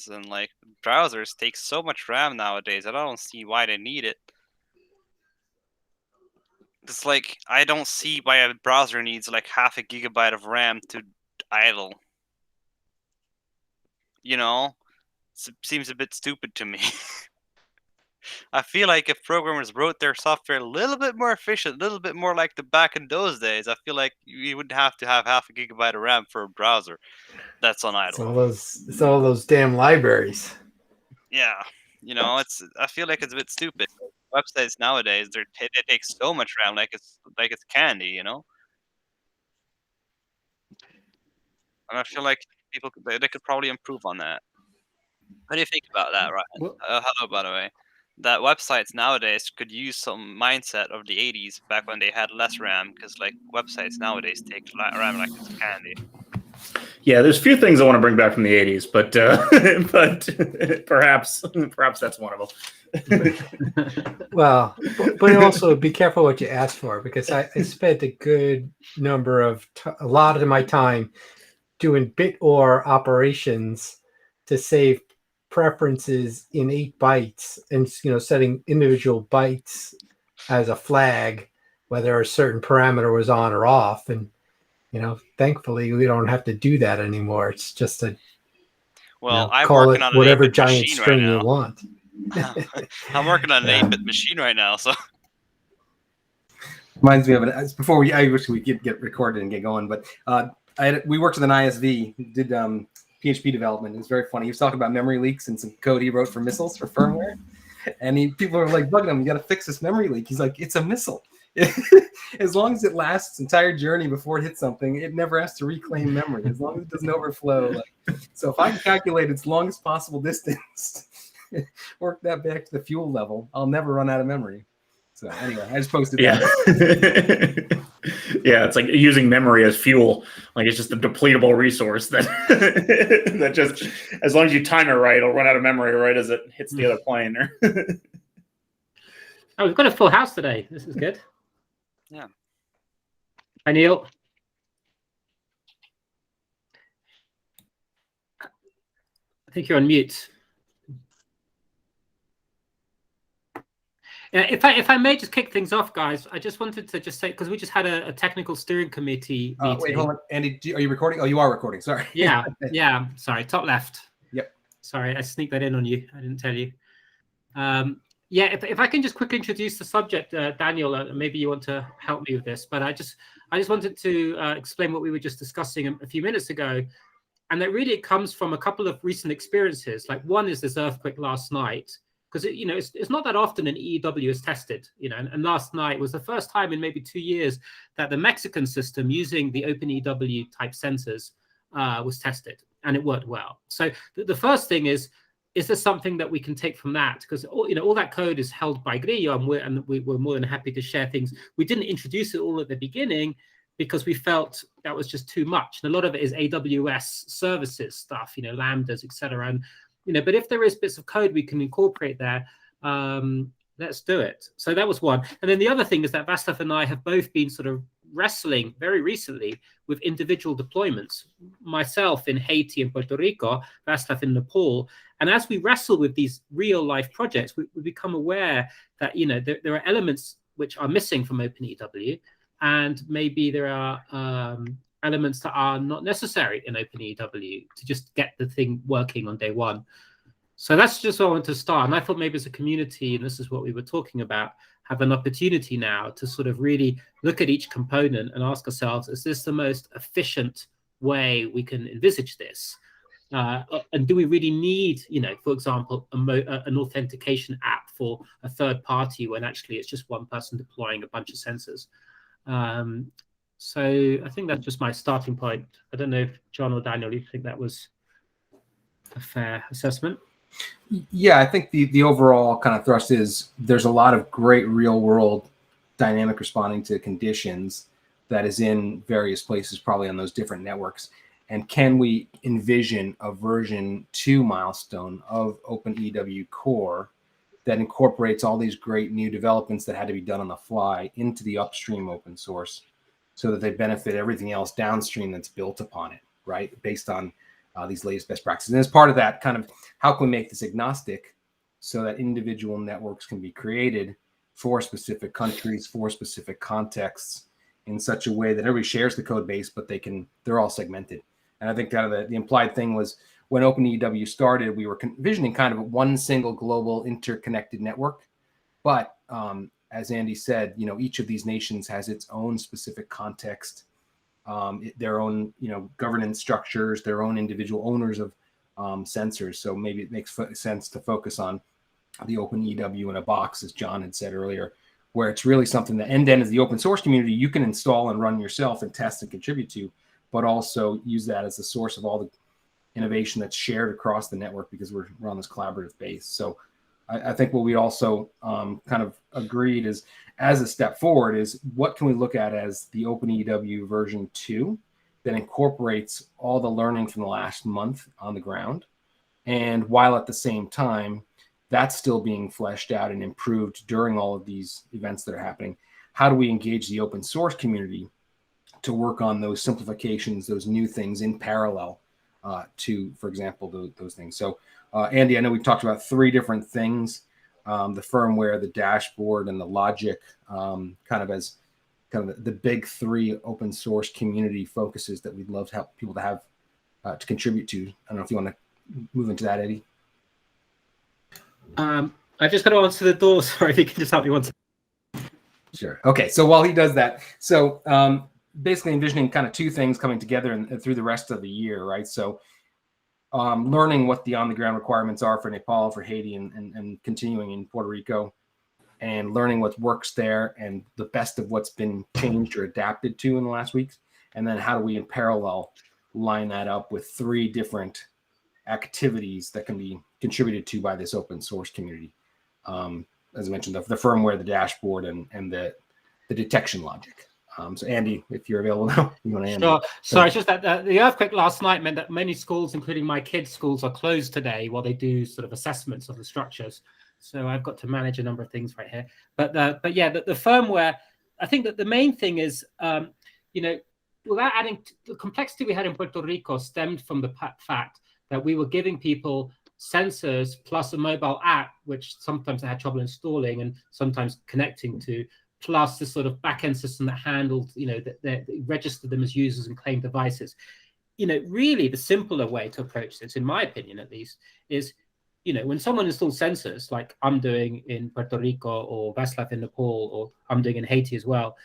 and like browsers take so much RAM nowadays. I don't see why they need it. It's like I don't see why a browser needs like half a gigabyte of RAM to idle. You know, seems a bit stupid to me. I feel like if programmers wrote their software a little bit more efficient, a little bit more like the back in those days, I feel like you wouldn't have to have half a gigabyte of RAM for a browser that's on idle. It's all those damn libraries. Yeah, I feel like it's a bit stupid. Websites nowadays, they take so much RAM, like it's candy, And I feel like they could probably improve on that. What do you think about that, Ryan? Well, Hello, by the way. That websites nowadays could use some mindset of the 80s back when they had less RAM, because like websites nowadays take RAM like it's candy. Yeah, there's a few things I want to bring back from the 80s, but perhaps that's one of them. Well, but also be careful what you ask for, because I spent a good number of a lot of my time doing bit or operations to save preferences in 8 bytes, and setting individual bytes as a flag whether a certain parameter was on or off. And thankfully we don't have to do that anymore. It's just a I'm call working it on an whatever 8-bit giant machine string right now. you want. I'm working on an 8-bit machine right now, so reminds me of it. Before I wish we could get recorded and get going, but we worked with an ISV, did PHP development. It was very funny. He was talking about memory leaks and some code he wrote for missiles for firmware, and people are like bugging him. You got to fix this memory leak. He's like, it's a missile. As long as it lasts its entire journey before it hits something, it never has to reclaim memory. As long as it doesn't overflow. So if I can calculate its longest possible distance, work that back to the fuel level, I'll never run out of memory. So anyway, I just posted that. Yeah, it's like using memory as fuel. Like it's just a depletable resource that that just, as long as you time it right, it'll run out of memory right as it hits the other plane. Oh, we've got a full house today. This is good. Yeah. Hi, Neil. I think you're on mute. If I may just kick things off, guys, I just wanted to just say, because we just had a technical steering committee meeting. Wait, hold on. Andy, are you recording? Oh, you are recording. Sorry. Yeah. Sorry, top left. Yep. Sorry, I sneaked that in on you. I didn't tell you. If I can just quickly introduce the subject, Daniel, maybe you want to help me with this, but I just wanted to explain what we were just discussing a few minutes ago. And that really it comes from a couple of recent experiences. Like one is this earthquake last night, because it's not that often an EEW is tested, and last night was the first time in maybe 2 years that the Mexican system using the OpenEEW type sensors was tested, and it worked well. So the first thing is there something that we can take from that? Because all that code is held by Grillo, and we're more than happy to share things. We didn't introduce it all at the beginning because we felt that was just too much, and a lot of it is AWS services stuff, lambdas, etc. And but if there is bits of code we can incorporate there, let's do it. So that was one. And then the other thing is that Václav and I have both been sort of wrestling very recently with individual deployments. Myself in Haiti and Puerto Rico, Václav in Nepal. And as we wrestle with these real life projects, we become aware that there are elements which are missing from OpenEEW, and maybe there are elements that are not necessary in OpenEEW to just get the thing working on day one. So that's just where I want to start. And I thought maybe as a community, and this is what we were talking about, have an opportunity now to sort of really look at each component and ask ourselves, is this the most efficient way we can envisage this? And do we really need, for example, an authentication app for a third party when actually it's just one person deploying a bunch of sensors? So I think that's just my starting point. I don't know if John or Daniel, you think that was a fair assessment? Yeah, I think the overall kind of thrust is there's a lot of great real world dynamic responding to conditions that is in various places, probably on those different networks. And can we envision a version 2 milestone of OpenEEW core that incorporates all these great new developments that had to be done on the fly into the upstream open source, so that they benefit everything else downstream that's built upon it, right? Based on these latest best practices. And as part of that, kind of how can we make this agnostic so that individual networks can be created for specific countries, for specific contexts, in such a way that everybody shares the code base, but they're all segmented. And I think kind of the implied thing was when OpenEEW started, we were envisioning kind of one single global interconnected network. But as Andy said, each of these nations has its own specific context, their own, governance structures, their own individual owners of sensors. So maybe it makes sense to focus on the OpenEEW in a box, as John had said earlier, where it's really something that end-to-end is the open source community you can install and run yourself and test and contribute to, but also use that as the source of all the innovation that's shared across the network because we're on this collaborative base. So I think what we also kind of agreed is, as a step forward, is what can we look at as the OpenEEW version 2 that incorporates all the learning from the last month on the ground, and while at the same time that's still being fleshed out and improved during all of these events that are happening, how do we engage the open source community to work on those simplifications, those new things in parallel to, for example, those things. So Andy, I know we talked about 3 different things, the firmware, the dashboard, and the logic, kind of the big 3 open source community focuses that we'd love to help people to have to contribute to. I don't know if you want to move into that, Eddie. I've just got to answer the door. Sorry, if you can just help me once. Sure. Okay. So while he does that, so basically envisioning kind of 2 things coming together and through the rest of the year, right? So learning what the on-the-ground requirements are for Nepal, for Haiti, and continuing in Puerto Rico, and learning what works there and the best of what's been changed or adapted to in the last weeks. And then how do we in parallel line that up with 3 different activities that can be contributed to by this open source community. As I mentioned, the firmware, the dashboard, and the detection logic. So Andy, if you're available now, you want to end? Sure. Sorry, it's just that the earthquake last night meant that many schools, including my kids' schools, are closed today while they do sort of assessments of the structures. So I've got to manage a number of things right here. But yeah, the firmware, I think that the main thing is, without adding the complexity we had in Puerto Rico stemmed from the fact that we were giving people sensors plus a mobile app, which sometimes I had trouble installing and sometimes connecting to, plus this sort of back-end system that handled, that registered them as users and claimed devices. Really the simpler way to approach this, in my opinion at least, is, when someone installs sensors, like I'm doing in Puerto Rico or Vaslav in Nepal, or I'm doing in Haiti as well,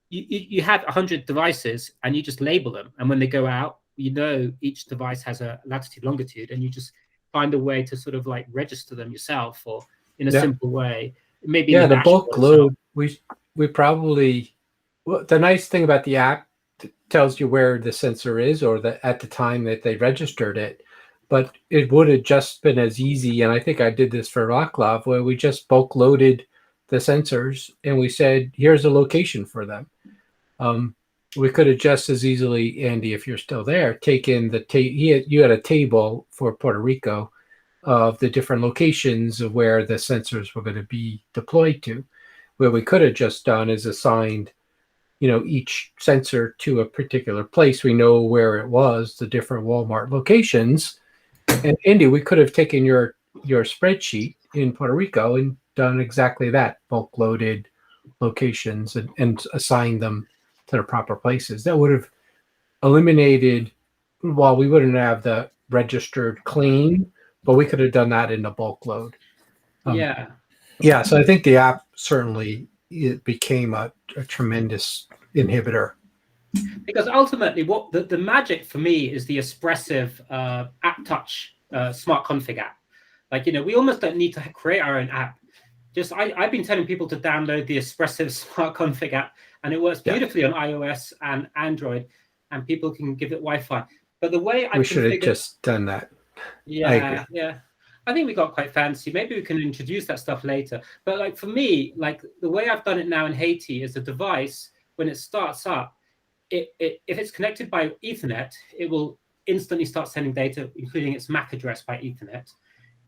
you have 100 devices and you just label them. And when they go out, each device has a latitude, longitude, and you just find a way to sort of like register them yourself or in a simple way. Maybe the bulk load, we probably, the nice thing about the app tells you where the sensor is or at the time that they registered it, but it would have just been as easy. And I think I did this for Rocklav, where we just bulk loaded the sensors and we said, here's a location for them. We could have just as easily, Andy, if you're still there, taken you had a table for Puerto Rico of the different locations of where the sensors were going to be deployed to. What we could have just done is assigned, each sensor to a particular place. We know where it was, the different Walmart locations. And Andy, we could have taken your spreadsheet in Puerto Rico and done exactly that, bulk loaded locations and assigned them to the proper places. That would have eliminated, well, we wouldn't have the registered claim, but we could have done that in the bulk load. Yeah. So I think the app certainly it became a tremendous inhibitor. Because ultimately, what the magic for me is the expressive app touch smart config app. Like, we almost don't need to create our own app. Just I've been telling people to download the expressive smart config app, and it works beautifully on iOS and Android, and people can give it Wi-Fi. But the way we should have just done that. Yeah, I think we got quite fancy. Maybe we can introduce that stuff later. But like for me, like the way I've done it now in Haiti is the device, when it starts up, if it's connected by Ethernet, it will instantly start sending data, including its MAC address by Ethernet.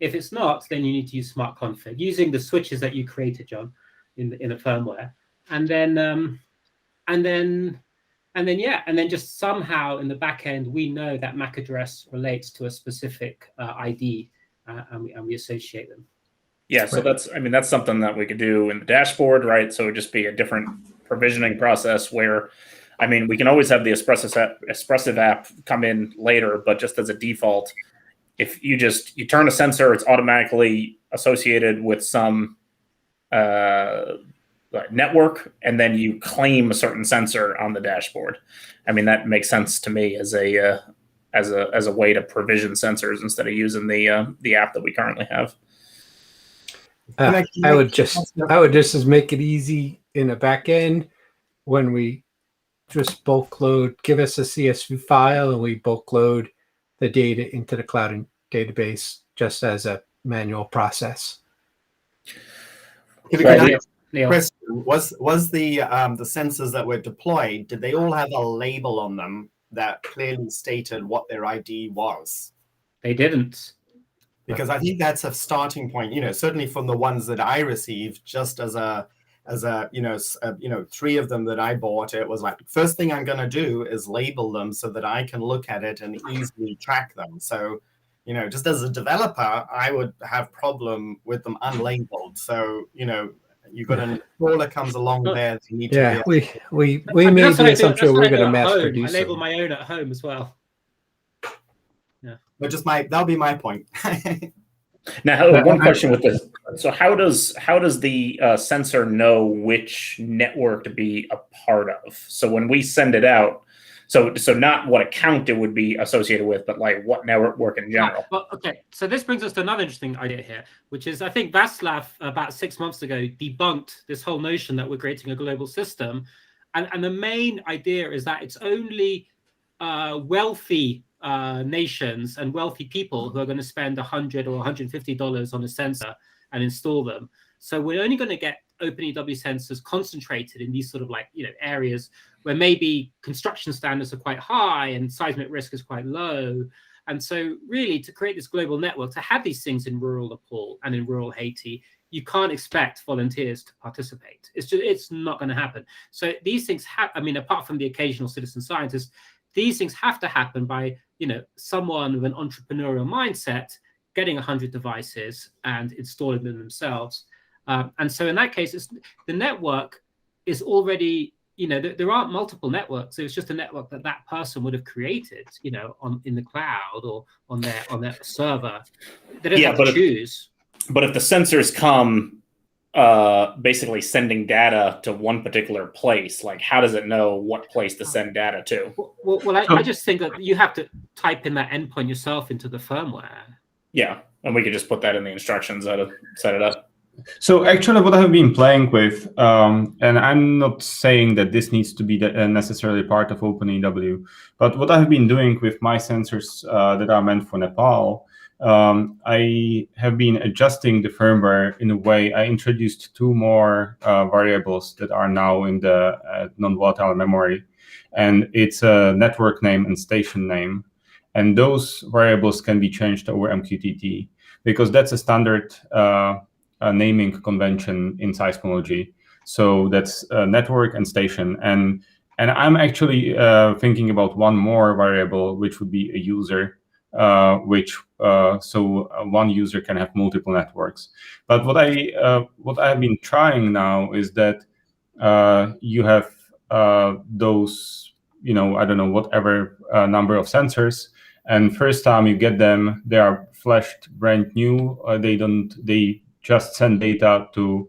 If it's not, then you need to use smart config using the switches that you created, John, in the firmware. And then And then just somehow in the back end, we know that MAC address relates to a specific ID, and we associate them. Yeah, so that's something that we could do in the dashboard, right? So it would just be a different provisioning process where, we can always have the Espressive app come in later, but just as a default, if you turn a sensor, it's automatically associated with some network, and then you claim a certain sensor on the dashboard. That makes sense to me as a way to provision sensors instead of using the app that we currently have. I would just make it easy in the back end when we just bulk load, give us a CSV file, and we bulk load the data into the cloud database just as a manual process. Question: was the sensors that were deployed, did they all have a label on them that clearly stated what their ID was? They didn't. Because I think that's a starting point. Certainly from the ones that I received, just as a 3 of them that I bought, it was like, first thing I'm going to do is label them so that I can look at it and easily track them. So, just as a developer, I would have problem with them unlabeled. So, you've got an installer comes along there. You need to we made the assumption we're going to mass I produce. label my own at home as well. Yeah, but that'll be my point. Now, one question with this. So how does the sensor know which network to be a part of? So when we send it out, so not what account it would be associated with, but like what network in general. Well, okay. So this brings us to another interesting idea here, which is I think Václav about 6 months ago debunked this whole notion that we're creating a global system, and the main idea is that it's only wealthy nations and wealthy people who are going to spend $100 or $150 on a sensor and install them. So we're only going to get OpenEEW sensors concentrated in these sort of areas where maybe construction standards are quite high and seismic risk is quite low. And so really to create this global network, to have these things in rural Nepal and in rural Haiti, you can't expect volunteers to participate. It's not going to happen. So these things apart from the occasional citizen scientist, these things have to happen by someone with an entrepreneurial mindset getting 100 devices and installing them themselves. And so in that case, the network is already, there aren't multiple networks. It's just a network that person would have created, in the cloud or on their server. They don't have to choose. But if the sensors come basically sending data to one particular place, like how does it know what place to send data to? Well, I just think that you have to type in that endpoint yourself into the firmware. Yeah, and we could just put that in the instructions how to set it up. So actually what I've been playing with, and I'm not saying that this needs to be necessarily part of OpenEEW, but what I've been doing with my sensors that are meant for Nepal, I have been adjusting the firmware in a way. I introduced 2 more variables that are now in the non-volatile memory, and it's a network name and station name. And those variables can be changed over MQTT because that's a standard naming convention in seismology. So that's network and station. And I'm actually thinking about one more variable, which would be a user, so one user can have multiple networks. But what I've been trying now is that you have those, I don't know, whatever number of sensors. And first time you get them, they are flashed brand new. They just send data to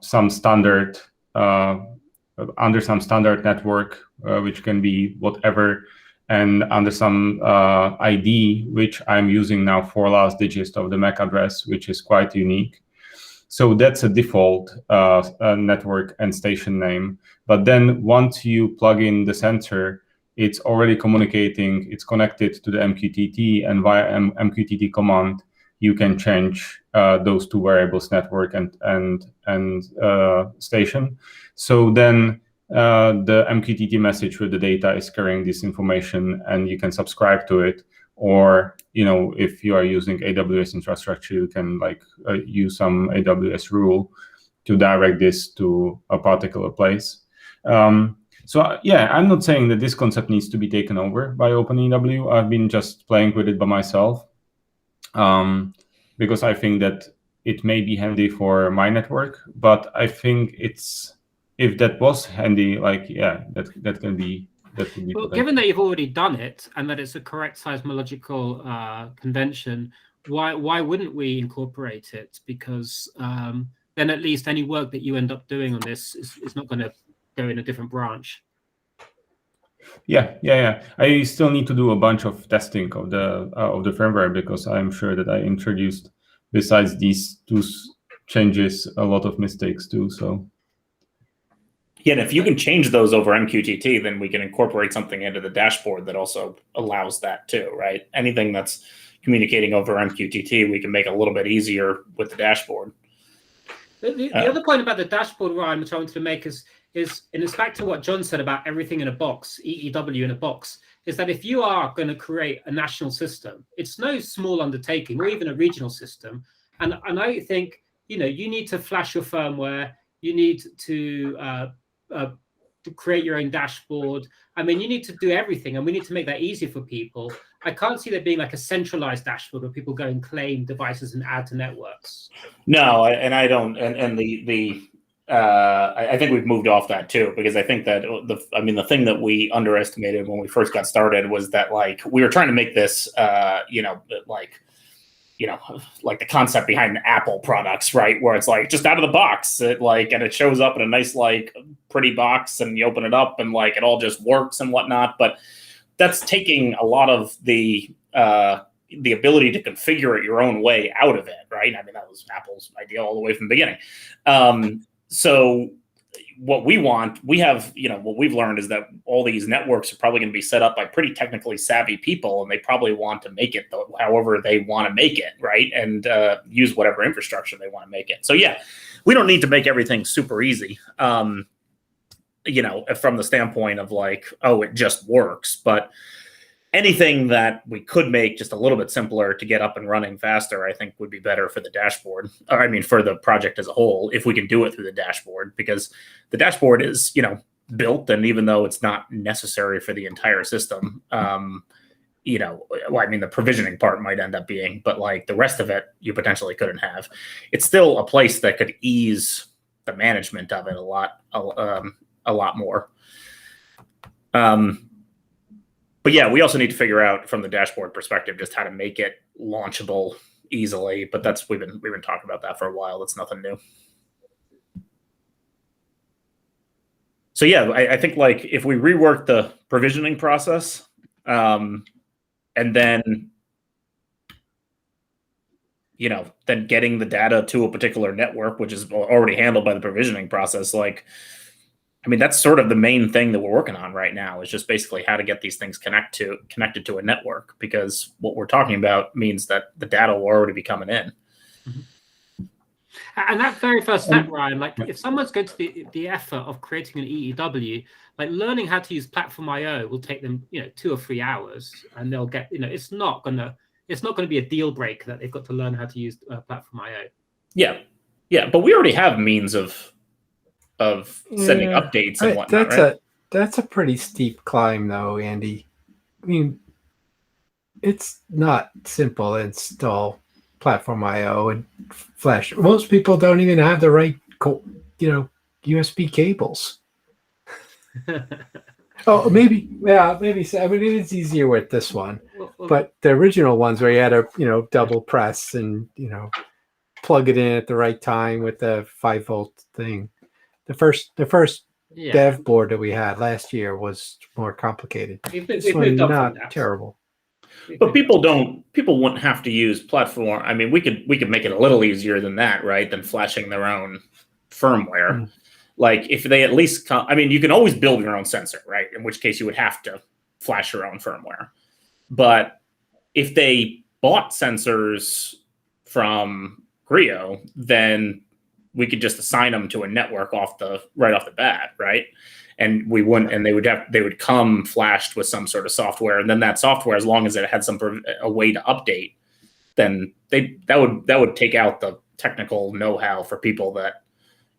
some standard under some standard network, which can be whatever, and under some ID, which I'm using now 4 last digits of the MAC address, which is quite unique. So that's a default network and station name. But then once you plug in the sensor, it's already communicating, it's connected to the MQTT, and via MQTT command, you can change those 2 variables, network and station. So then the MQTT message with the data is carrying this information, and you can subscribe to it. Or, if you are using AWS infrastructure, you can use some AWS rule to direct this to a particular place. So yeah, I'm not saying that this concept needs to be taken over by OpenEEW. I've been just playing with it by myself, because I think that it may be handy for my network. But I think if that was handy, like that could be. Well, given that you've already done it and that it's a correct seismological convention, why wouldn't we incorporate it? Because then at least any work that you end up doing on this is not going to go in a different branch. Yeah. I still need to do a bunch of testing of the firmware, because I'm sure that I introduced, besides these two changes, a lot of mistakes too. So yeah, and if you can change those over MQTT, then we can incorporate something into the dashboard that also allows that too, right? Anything that's communicating over MQTT, we can make a little bit easier with the dashboard. The other point about the dashboard, Ryan, which I wanted to make is, and it's back to what John said about everything in a box, EEW in a box, is that if you are going to create a national system, it's no small undertaking, or even a regional system. And I think, you need to flash your firmware, you need to create your own dashboard. I mean, you need to do everything, and we need to make that easier for people. I can't see there being like a centralized dashboard where people go and claim devices and add to networks. No, and I don't, and I think we've moved off that too, because I think that the thing that we underestimated when we first got started was that, like, we were trying to make this, like the concept behind Apple products, right? Where it's like just out of the box, and it shows up in a nice, like, pretty box, and you open it up and like it all just works and whatnot. But that's taking a lot of the ability to configure it your own way out of it, right? I mean, that was Apple's idea all the way from the beginning. So what we have, what we've learned is that all these networks are probably going to be set up by pretty technically savvy people, and they probably want to make it however they want to make it, right? And use whatever infrastructure they want to make it. So yeah, we don't need to make everything super easy, from the standpoint of like, oh, it just works. But anything that we could make just a little bit simpler to get up and running faster, I think would be better for the dashboard. Or, I mean, for the project as a whole, if we can do it through the dashboard, because the dashboard is, built, and even though it's not necessary for the entire system, the provisioning part might end up being, but like the rest of it, you potentially couldn't have. It's still a place that could ease the management of it a lot more. But yeah, we also need to figure out from the dashboard perspective just how to make it launchable easily. But we've been talking about that for a while. That's nothing new. So yeah, I think like if we rework the provisioning process, and then then getting the data to a particular network, which is already handled by the provisioning process, that's sort of the main thing that we're working on right now, is just basically how to get these things connected to a network, because what we're talking about means that the data will already be coming in. Mm-hmm. And that very first step, Ryan, like if someone's going to the effort of creating an EEW, like learning how to use Platform IO will take them, 2 or 3 hours, and they'll get, it's not going to be a deal breaker that they've got to learn how to use Platform IO. Yeah, but we already have means of sending updates and whatnot, right? That's a pretty steep climb, though, Andy. I mean, it's not simple to install Platform IO and Flash. Most people don't even have the right, USB cables. Oh, maybe so. I mean, it's easier with this one, but the original ones where you had to, double press and plug it in at the right time with the 5-volt thing. The first dev board that we had last year was more complicated. This one not terrible. But people wouldn't have to use Platform. I mean, we could make it a little easier than that, right? Than flashing their own firmware. Mm. Like if they at least you can always build your own sensor, right? In which case you would have to flash your own firmware. But if they bought sensors from Grio, then we could just assign them to a network right off the bat, right? And we wouldn't, and they would come flashed with some sort of software, and then that software, as long as it had a way to update, then that would take out the technical know-how for people that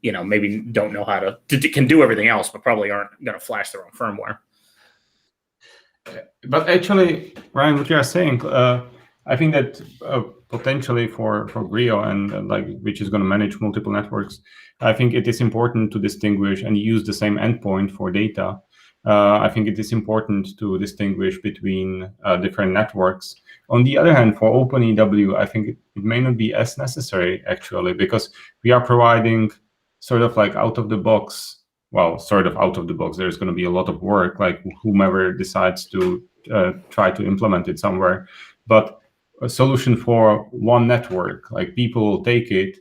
maybe don't know how to can do everything else, but probably aren't going to flash their own firmware. But actually, Ryan, what you are saying, I think that potentially for Grio and which is going to manage multiple networks, I think it is important to distinguish and use the same endpoint for data. I think it is important to distinguish between different networks. On the other hand, for OpenEEW, I think it may not be as necessary actually, because we are providing sort of like out of the box. Well, sort of out of the box. There's going to be a lot of work, like whomever decides to try to implement it somewhere. But a solution for one network, like people will take it,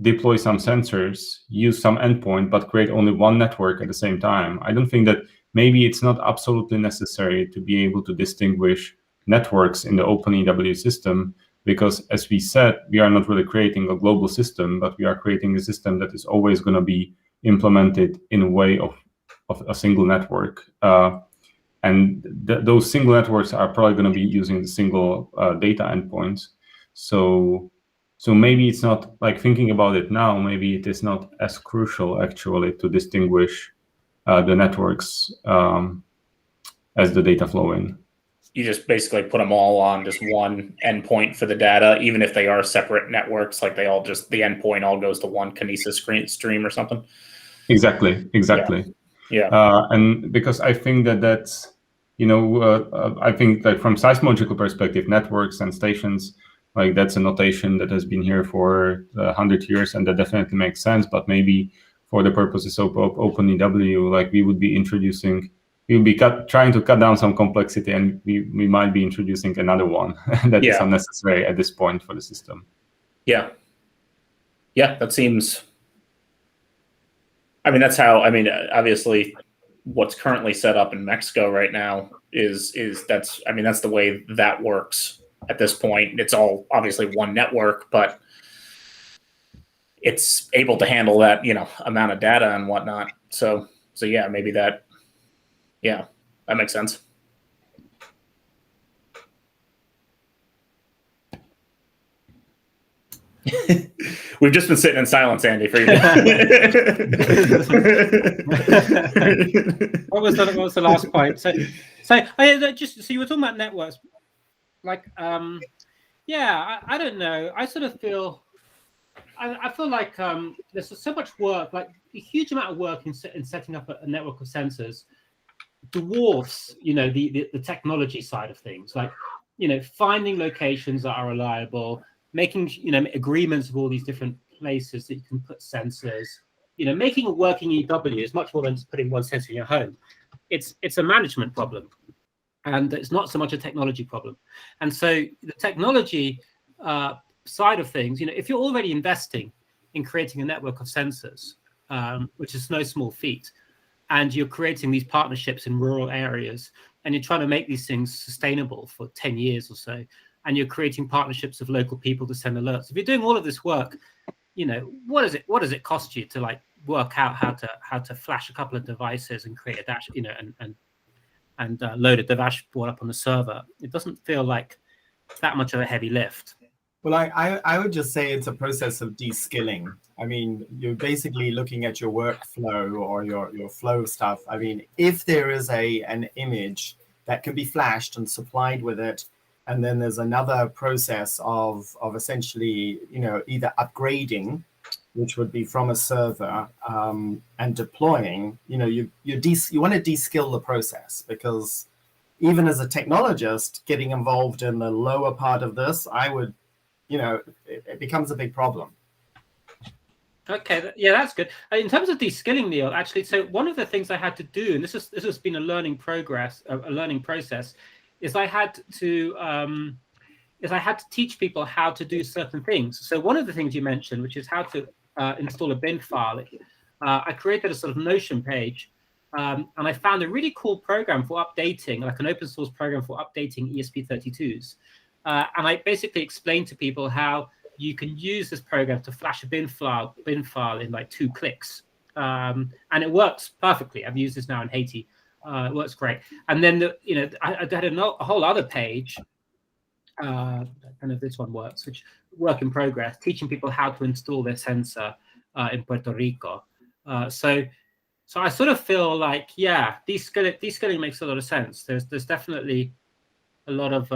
deploy some sensors, use some endpoint, but create only one network at the same time. I don't think that maybe it's not absolutely necessary to be able to distinguish networks in the OpenEEW system, because as we said, we are not really creating a global system, but we are creating a system that is always going to be implemented in a way of a single network. And those single networks are probably going to be using the single data endpoints. So maybe it's not, like, thinking about it now, maybe it is not as crucial actually to distinguish the networks as the data flow in. You just basically put them all on just one endpoint for the data, even if they are separate networks, like the endpoint all goes to one Kinesis stream or something. Exactly. Yeah. And because I think that's, I think that from seismological perspective, networks and stations, like, that's a notation that has been here for 100 years, and that definitely makes sense. But maybe for the purposes of OpenEEW, like, we would be trying to cut down some complexity, and we might be introducing another one that is unnecessary at this point for the system. Yeah, that seems. I mean, that's how. I mean, obviously, what's currently set up in Mexico right now is that's the way that works at this point. It's all obviously one network, but it's able to handle that amount of data and whatnot. So yeah, maybe that. Yeah, that makes sense. We've just been sitting in silence, Andy, for you. What was the last point? So you were talking about networks, like, I don't know. I sort of feel, I feel like there's so much work, like a huge amount of work in setting up a network of sensors dwarfs, the technology side of things, like, finding locations that are reliable, making, agreements with all these different places that you can put sensors, making a working EW is much more than just putting one sensor in your home. It's a management problem, and it's not so much a technology problem. And so the technology side of things, if you're already investing in creating a network of sensors, which is no small feat, and you're creating these partnerships in rural areas, and you're trying to make these things sustainable for 10 years or so, and you're creating partnerships of local people to send alerts. If you're doing all of this work, what does it cost you to, like, work out how to flash a couple of devices and create a dash, and load a dashboard up on the server? It doesn't feel like that much of a heavy lift. Well, I would just say it's a process of de-skilling. I mean, you're basically looking at your workflow or your flow stuff. I mean, if there is an image that can be flashed and supplied with it, and then there's another process of essentially, either upgrading, which would be from a server, and deploying, you want to de-skill the process, because even as a technologist, getting involved in the lower part of this, I would, it becomes a big problem. Okay, that's good. In terms of de-skilling, Neil, actually, so one of the things I had to do, and this has been a learning process, is I had to teach people how to do certain things. So one of the things you mentioned, which is how to install a bin file, I created a sort of Notion page, and I found a really cool program for updating, like an open source program for updating ESP32s. And I basically explained to people how you can use this program to flash a bin file in like 2 clicks. And it works perfectly. I've used this now in Haiti. It works great. And then, I had a whole other page, I don't know if this one works, which work in progress, teaching people how to install their sensor in Puerto Rico. So I sort of feel like, yeah, descaling makes a lot of sense. There's definitely a lot of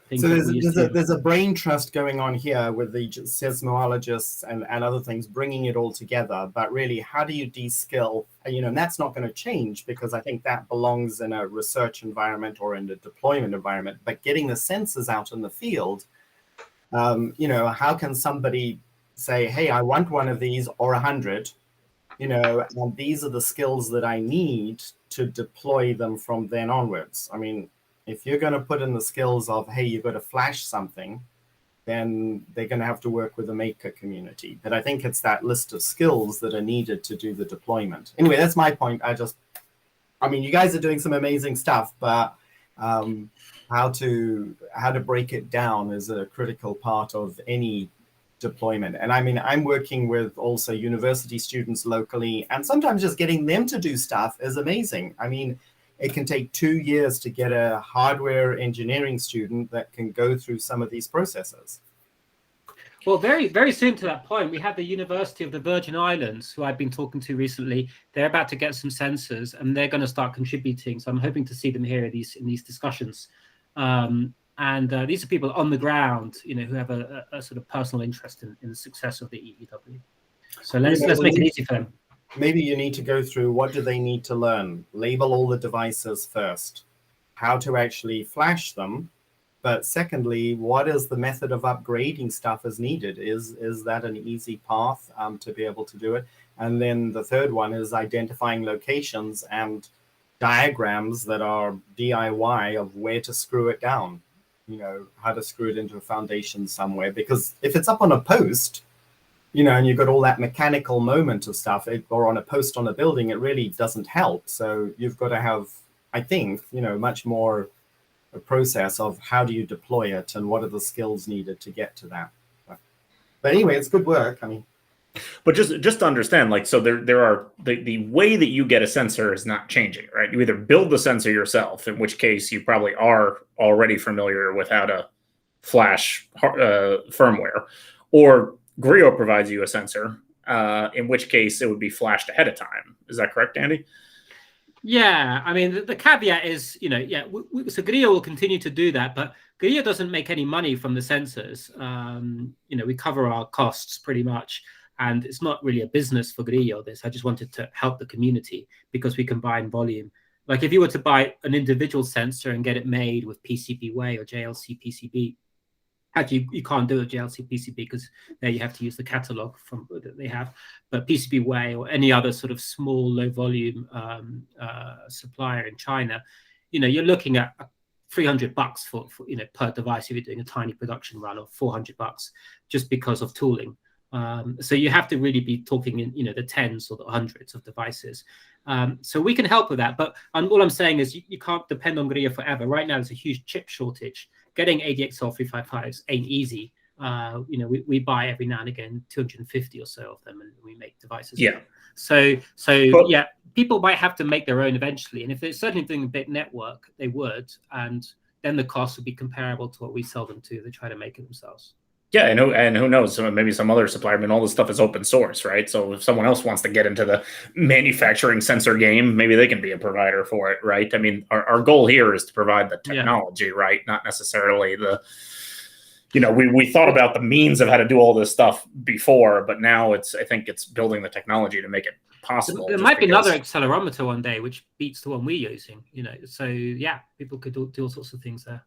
things So that we used to. there's a brain trust going on here with the seismologists and other things, bringing it all together. But really, how do you de-skill? And that's not going to change, because I think that belongs in a research environment or in a deployment environment. But getting the sensors out in the field, how can somebody say, hey, I want one of these or 100, and these are the skills that I need to deploy them from then onwards. I mean, if you're going to put in the skills of, hey, you've got to flash something, then they're going to have to work with the maker community. But I think it's that list of skills that are needed to do the deployment. Anyway, that's my point. You guys are doing some amazing stuff, but how to break it down is a critical part of any deployment. And I mean, I'm working with also university students locally, and sometimes just getting them to do stuff is amazing. I mean, it can take 2 years to get a hardware engineering student that can go through some of these processes. Well, very, very soon to that point, we have the University of the Virgin Islands, who I've been talking to recently. They're about to get some sensors, and they're going to start contributing. So I'm hoping to see them here in these discussions. These are people on the ground, who have a sort of personal interest in the success of the EEW. So let's make it easy for them. Maybe you need to go through, what do they need to learn? Label all the devices first. How to actually flash them. But secondly, what is the method of upgrading stuff as needed? Is that an easy path to be able to do it? And then the third one is identifying locations and diagrams that are DIY of where to screw it down. How to screw it into a foundation somewhere. Because if it's up on a post, and you've got all that mechanical moment of stuff, or on a post on a building, it really doesn't help. So you've got to have, I think, much more a process of how do you deploy it and what are the skills needed to get to that. But anyway, it's good work. I mean, but just to understand, so there are the way that you get a sensor is not changing, right? You either build the sensor yourself, in which case you probably are already familiar with how to flash firmware, or Grio provides you a sensor, in which case it would be flashed ahead of time. Is that correct, Andy? Yeah, I mean, the caveat is, so Grio will continue to do that, but Grio doesn't make any money from the sensors. We cover our costs pretty much, and it's not really a business for Grio, this. I just wanted to help the community because we combine volume. Like if you were to buy an individual sensor and get it made with PCBWay or JLC PCB, actually, you can't do a JLC PCB because there you have to use the catalog that they have. But PCBWay or any other sort of small, low volume supplier in China, you're looking at $300 for per device if you're doing a tiny production run, or $400 just because of tooling. So you have to really be talking in the tens or the hundreds of devices. So we can help with that. But all I'm saying is you can't depend on Grio forever. Right now, there's a huge chip shortage. Getting ADXL 355s ain't easy. We buy every now and again 250 or so of them, and we make devices. Yeah. Yeah, people might have to make their own eventually. And if they're certainly doing a bit network, they would. And then the cost would be comparable to what we sell them to. They try to make it themselves. Yeah, and who knows? Maybe some other supplier. I mean, all this stuff is open source, right? So if someone else wants to get into the manufacturing sensor game, maybe they can be a provider for it, right? I mean, our goal here is to provide the technology, right? Not necessarily the, we thought about the means of how to do all this stuff before, but now I think it's building the technology to make it possible. There might be another accelerometer one day which beats the one we're using, So yeah, people could do all sorts of things there.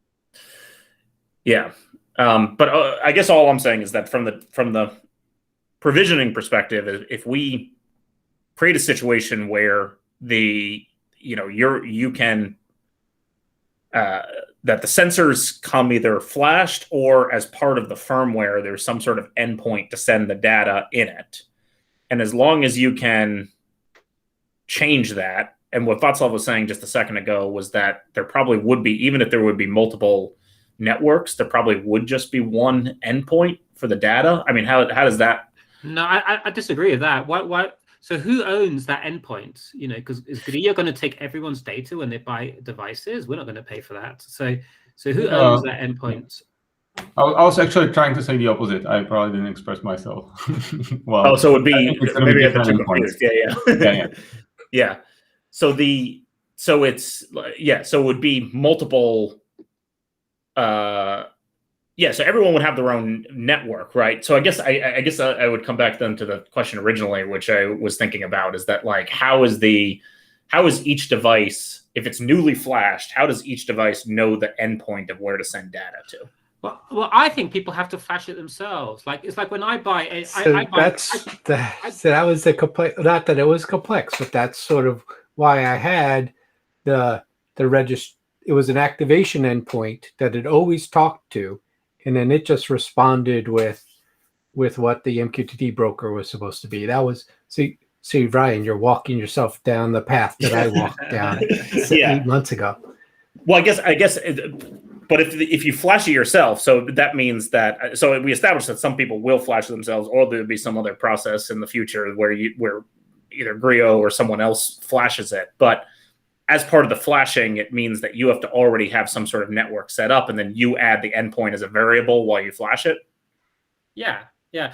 Yeah. But I guess all I'm saying is that from the provisioning perspective, if we create a situation where you can that the sensors come either flashed or as part of the firmware, there's some sort of endpoint to send the data in it, and as long as you can change that, and what Václav was saying just a second ago was that there probably would be, even if there would be multiple networks, there probably would just be one endpoint for the data. I mean, how does that? No, I disagree with that. Why? So who owns that endpoint? Because is Grio going to take everyone's data when they buy devices? We're not going to pay for that. So who owns that endpoint? I was actually trying to say the opposite. I probably didn't express myself well. Oh, so it would I be think it's gonna maybe be I got too different endpoints. confused. Yeah. Yeah. Yeah. So so it would be multiple. So everyone would have their own network, right? So I guess I would come back then to the question originally, which I was thinking about, is that like how is each device, if it's newly flashed, how does each device know the endpoint of where to send data to? Well, I think people have to flash it themselves. Like it's like when I buy, that was the complex. Not that it was complex, but that's sort of why I had the register. It was an activation endpoint that it always talked to, and then it just responded with what the MQTT broker was supposed to be. That was see, Ryan, you're walking yourself down the path that I walked down 8 months ago. Well, I guess. But if you flash it yourself, so that means that we established that some people will flash it themselves, or there'll be some other process in the future where either Griot or someone else flashes it. But as part of the flashing, it means that you have to already have some sort of network set up, and then you add the endpoint as a variable while you flash it. Yeah. I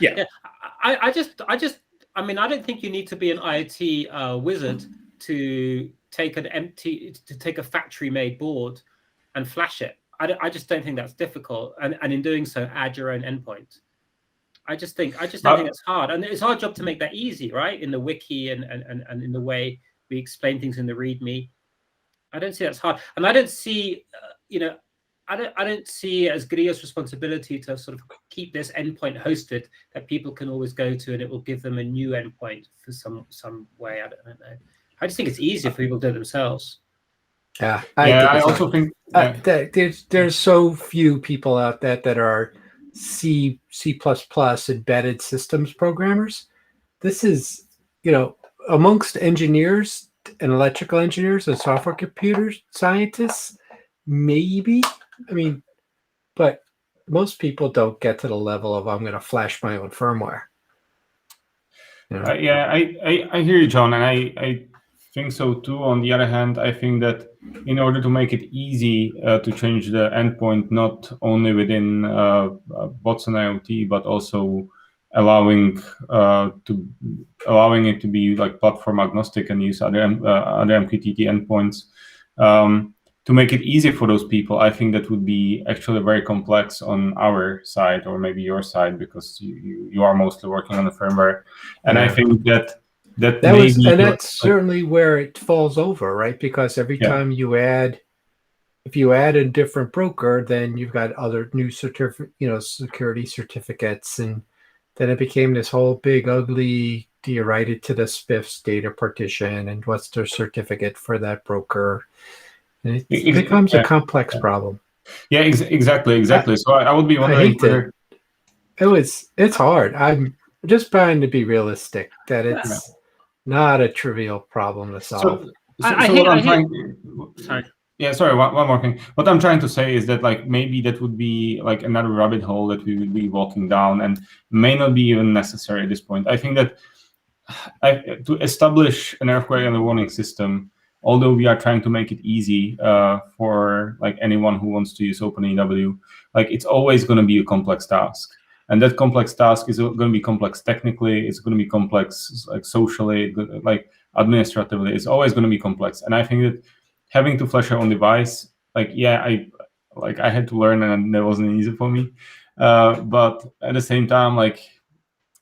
don't think you need to be an IoT wizard to take a factory-made board and flash it. I just don't think that's difficult, and in doing so, add your own endpoint. I just don't think it's hard, and it's our job to make that easy, right? In the wiki and in the way we explain things in the README. I don't see that's hard, and I don't see, I don't see it as Griot's responsibility to sort of keep this endpoint hosted that people can always go to, and it will give them a new endpoint for some way. I don't know. I just think it's easier for people to do it themselves. Yeah, I also think there's so few people out there that are C++ embedded systems programmers. This is, amongst engineers and electrical engineers and software computer scientists, maybe. I mean, but most people don't get to the level of I'm going to flash my own firmware. I hear you, John, and I think so too. On the other hand, I think that in order to make it easy to change the endpoint, not only within bots and IoT, but also allowing it to be like platform agnostic and use other MQTT endpoints. To make it easy for those people, I think that would be actually very complex on our side, or maybe your side, because you are mostly working on the firmware. And I think that's certainly where it falls over, right? Because every time if you add a different broker, then you've got other new security certificates, and then it became this whole big ugly. Do you write it to the SPIF's data partition, and what's the certificate for that broker? And it becomes a complex problem. Yeah, exactly. So I would be wondering whether it's hard. I'm just trying to be realistic that it's not a trivial problem to solve. Sorry, one more thing. What I'm trying to say is that like maybe that would be like another rabbit hole that we would be walking down, and may not be even necessary at this point. I think that to establish an earthquake early warning system, although we are trying to make it easy for like anyone who wants to use OpenEEW, like it's always going to be a complex task. And that complex task is going to be complex technically, it's going to be complex like socially, like administratively, it's always going to be complex. And I think that having to flash your own device, I had to learn, and that wasn't easy for me. But at the same time, like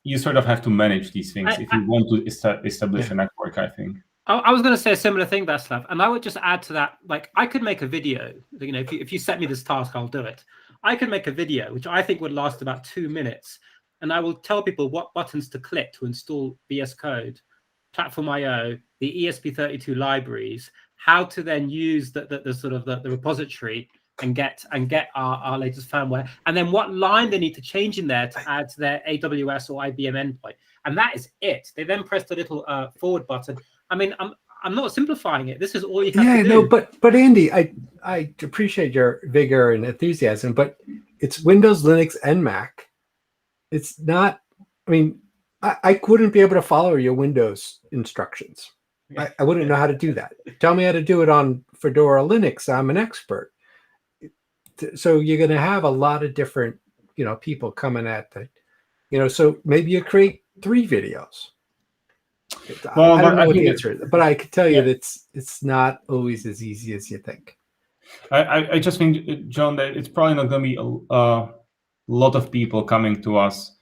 you sort of have to manage these things if you want to establish a network, I think. I was going to say a similar thing, Václav, and I would just add to that, like I could make a video, if you set me this task, I'll do it. I could make a video, which I think would last about 2 minutes, and I will tell people what buttons to click to install VS Code, Platform IO, the ESP32 libraries, how to then use the repository and get our latest firmware, and then what line they need to change in there to add to their AWS or IBM endpoint, and that is it. They then press the little forward button. I mean, I'm not simplifying it. This is all you have to do. No, but Andy, I appreciate your vigor and enthusiasm, but it's Windows, Linux, and Mac. It's not. I mean, I wouldn't be able to follow your Windows instructions. I wouldn't know how to do that. Tell me how to do it on Fedora Linux. I'm an expert. So you're going to have a lot of different, people coming at the, so maybe you create 3 videos. Well, I don't but know I what think the answer is, but I could tell you Yeah. that it's not always as easy as you think. I just think, John, that it's probably not going to be a lot of people coming to us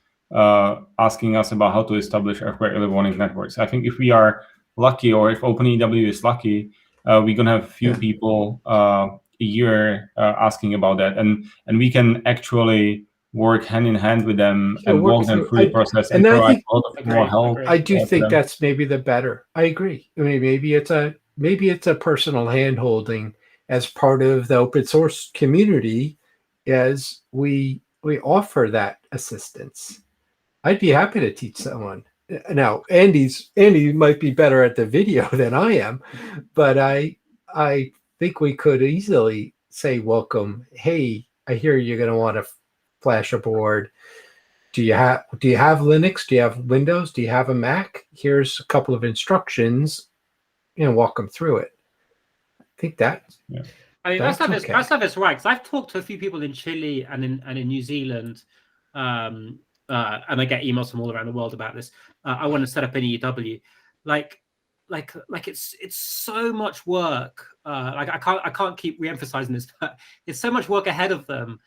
asking us about how to establish earthquake early warning networks. I think if we are lucky, or if OpenEEW is lucky, we're going to have a few people a year asking about that, and we can actually work hand in hand with them and walk them through the process and I provide think a lot of more help. I do to think them. that's maybe the better. I agree. I mean, maybe it's a personal hand-holding as part of the open source community, as we offer that assistance. I'd be happy to teach someone. Now, Andy might be better at the video than I am, but I think we could easily say, welcome. Hey, I hear you're going to want to flash a board. Do you have Linux? Do you have Windows? Do you have a Mac? Here's a couple of instructions, walk them through it. I think that. Yeah. I mean, that's Václav okay. is right, because I've talked to a few people in Chile and in New Zealand, and I get emails from all around the world about this. I want to set up an EEW, like it's so much work. I can't keep re-emphasizing this, but it's so much work ahead of them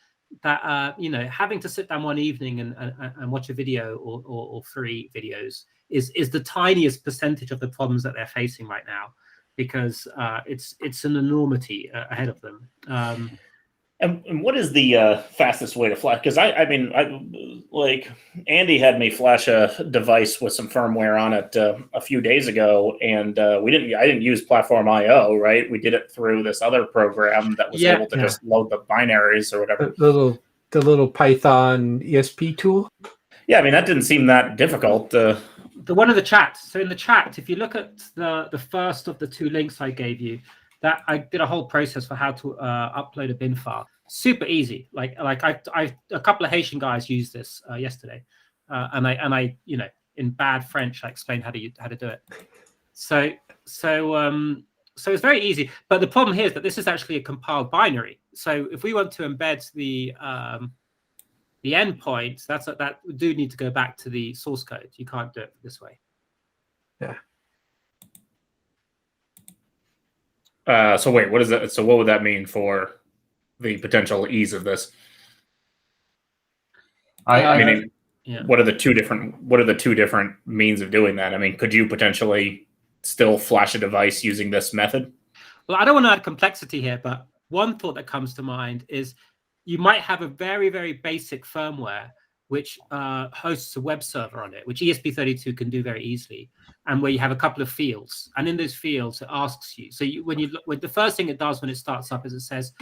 that having to sit down one evening and watch a video or 3 videos is the tiniest percentage of the problems that they're facing right now, because it's an enormity ahead of them. And what is the fastest way to flash? Because I mean, like Andy had me flash a device with some firmware on it a few days ago, and I didn't use Platform IO, right? We did it through this other program that was able to just load the binaries or whatever. The little Python ESP tool. Yeah, I mean, that didn't seem that difficult. The one in the chat. So in the chat, if you look at the first of the 2 links I gave you, that I did a whole process for how to upload a bin file. Super easy. Like I a couple of Haitian guys used this yesterday, and I in bad French I explained how to do it. So it's very easy. But the problem here is that this is actually a compiled binary. So if we want to embed the endpoints, that we do need to go back to the source code. You can't do it this way. Yeah. So wait, what is that? So what would that mean for the potential ease of this? I mean, yeah. What are the two different means of doing that? I mean, could you potentially still flash a device using this method? Well, I don't want to add complexity here, but one thought that comes to mind is you might have a very, very basic firmware which hosts a web server on it, which ESP32 can do very easily, and where you have a couple of fields, and in those fields it asks you. So when the first thing it does when it starts up is it says,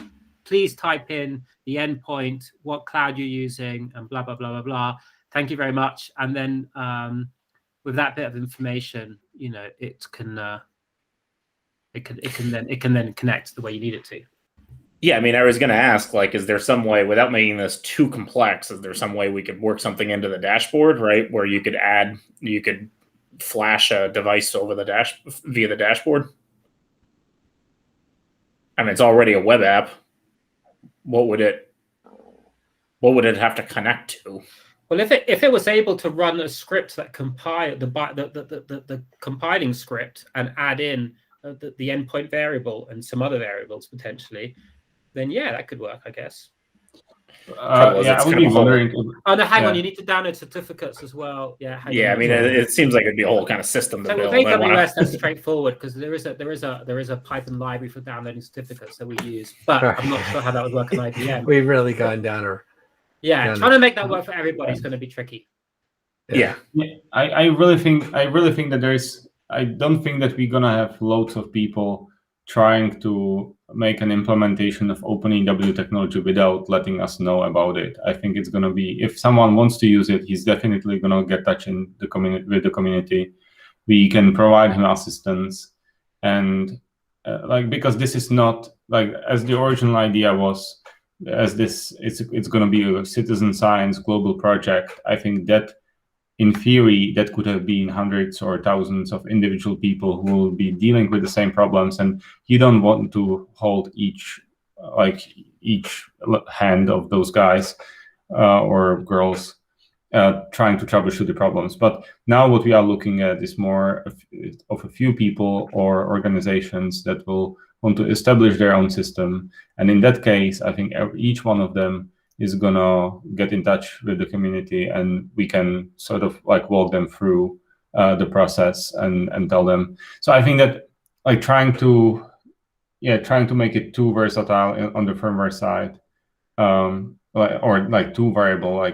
please type in the endpoint, what cloud you're using, and blah blah blah blah blah. Thank you very much. And then with that bit of information, it can then connect the way you need it to. Yeah, I mean, I was going to ask, like, is there some way, without making this too complex, is there some way we could work something into the dashboard, right, where you could flash a device over the via the dashboard? I mean, it's already a web app. What would it have to connect to? Well, if it was able to run a script that compile the compiling script and add in the endpoint variable and some other variables potentially, then yeah, that could work, I guess. I would be wondering. Oh no, hang on, you need to download certificates as well. Yeah. I mean, it seems like it'd be a whole kind of system to build. With AWS, that's straightforward because there is a Python library for downloading certificates that we use, but I'm not sure how that would work on IBM. We've really gone down our. Yeah, trying to make that work for everybody is going to be tricky. Yeah. I really think that I don't think that we're gonna have loads of people trying to make an implementation of OpenEEW technology without letting us know about it. I think it's gonna be, if someone wants to use it, he's definitely gonna get touch in the community with the community. We can provide him assistance, and because this is not like as the original idea was. As this, it's going to be a citizen science global project. I think that, in theory, that could have been hundreds or thousands of individual people who will be dealing with the same problems, and you don't want to hold each like each hand of those guys or girls trying to troubleshoot the problems. But now what we are looking at is more of a few people or organizations that will want to establish their own system. And in that case, I think each one of them is gonna get in touch with the community, and we can sort of like walk them through the process and tell them. So I think that like trying to make it too versatile on the firmware side, or like too variable,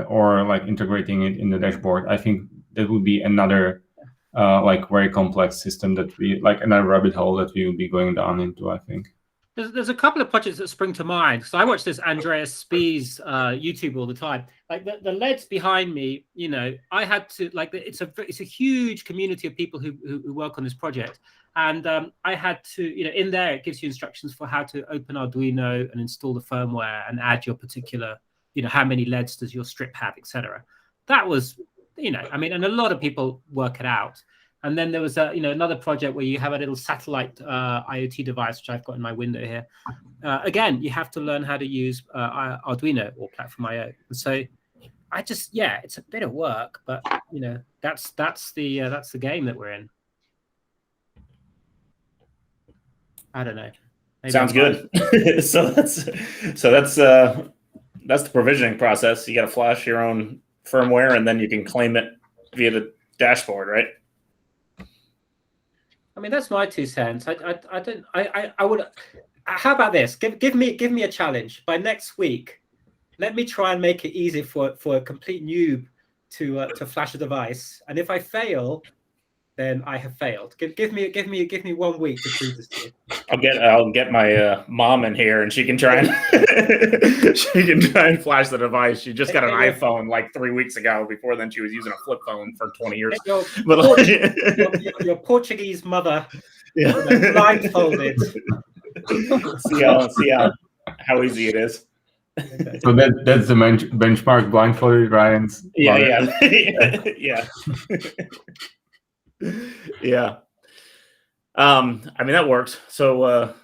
or like integrating it in the dashboard. I think that would be another like very complex system that we like another rabbit hole that we will be going down into, I think. There's a couple of projects that spring to mind. So I watch this Andreas Spies YouTube all the time. Like the LEDs behind me, you know, I had to like it's a huge community of people who work on this project, and I had to, you know, in there it gives you instructions for how to open Arduino and install the firmware and add your particular, you know, how many LEDs does your strip have, etc. That was, you know, I mean, and a lot of people work it out. And then there was another project where you have a little satellite IoT device, which I've got in my window here. Again, you have to learn how to use Arduino or Platform IO. And so I just, it's a bit of work, but you know, that's the game that we're in. I don't know. Maybe Sounds good. so that's the provisioning process. You got to flash your own firmware, and then you can claim it via the dashboard, right? I mean, that's my 2 cents. I would. How about this? Give me a challenge. By next week, let me try and make it easy for a complete noob to flash a device. And if I fail, then I have failed. Give me 1 week to prove this to you. I'll get my mom in here, and she can try and flash the device. She just got an iPhone like 3 weeks ago. Before then, she was using a flip phone for 20 years. Your Portuguese mother, blindfolded. see how easy it is. Okay. So that's the benchmark, blindfolded Ryan's. Yeah. Yeah. I mean, that works. So